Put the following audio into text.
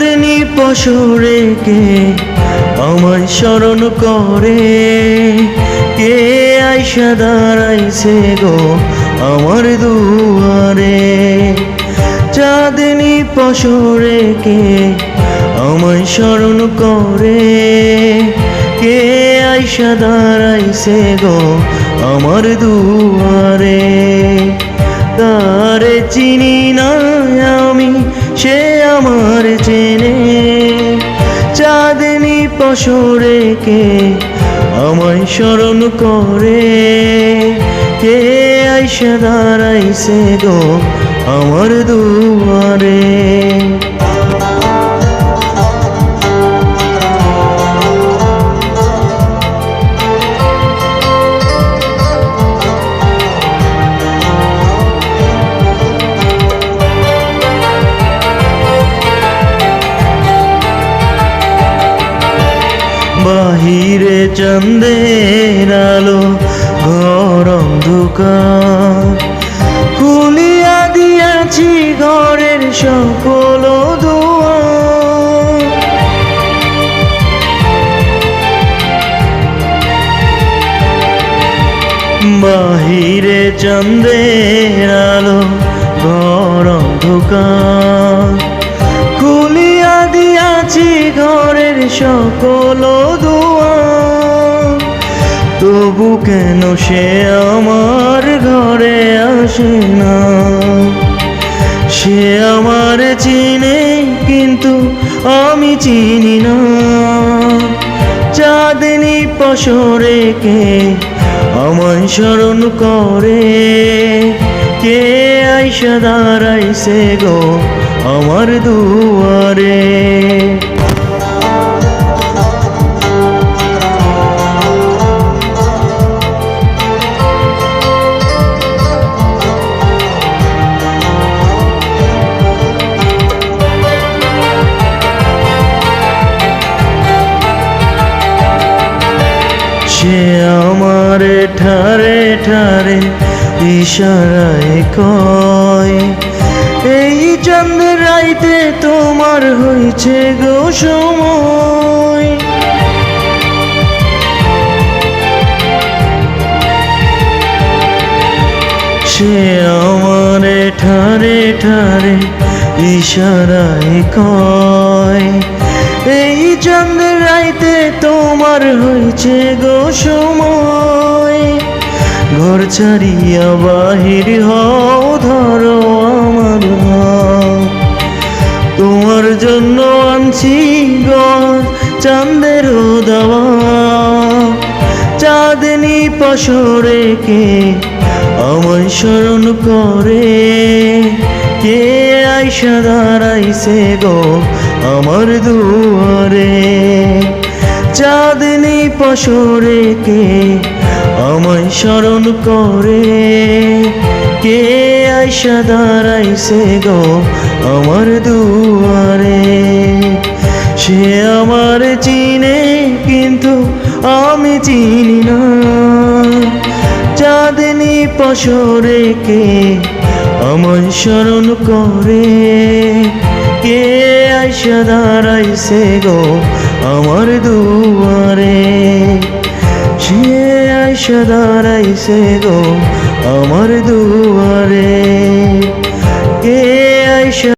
চাঁদনি পশরে কে আমায় স্মরণ করে, কে আইসা দাঁড়াইছে গো আমার দুয়ারে। চাঁদনি পশরে কে আমায় স্মরণ করে, কে আইসা দাঁড়াইছে গো আমার দুয়ারে। তারে চিনি না আমি, সে আমার চেনে। চাঁদনি পশরে কে আমায় স্মরণ করে, কে আইসা দাঁড়াইছে গো আমার দুয়ারে। বাহিরে চাঁদের আলো, ঘর অন্ধকার, খুলিয়া দিয়াছি ঘরের সকল দুয়ার। বাহিরে চাঁদের আলো, ঘর অন্ধকার, খুলিয়া দিয়াছি ঘরের সকল দুয়ার। তবু কেন সে আমার ঘরে আসে না? সে আমার চিনে কিন্তু আমি চিনি না। চাঁদনি পশরে কে আমায় স্মরণ করে, কে আইসা দাঁড়াইছে গো আমার দুয়ারে। সে আমার ঠারে ঠারে ইশারায় কয়, এই চাঁদ রাইতে তোমার হইছে গো সময়। সে আমার ঠারে ঠারে ইশারায় কয়, এই চাঁদ রাইতে তোমার হইছে গো সময়। ঘর ছাড়িয়া বাহির হও, ধরো আমার হাত, তোমার জন্য আনছি গো চাঁদের দাওয়া। চাঁদনি পশরে কে আমায় স্মরণ করে, কে আইসা দাঁড়াইছে গো আমার দুয়ারে। চাঁদনি পশরে কে আমায় স্মরণ করে, কে আইসা দাঁড়াইছে গো আমার দুয়ারে। সে আমার চিনে কিন্তু আমি চিনি না। চাঁদনি পশরে কে আমায় স্মরণ করে, কে আইসা দাঁড়াইছে গো আমার দুয়ারে। সে আইসা দাঁড়াইছে গো আমার দুয়ারে, কে আইসা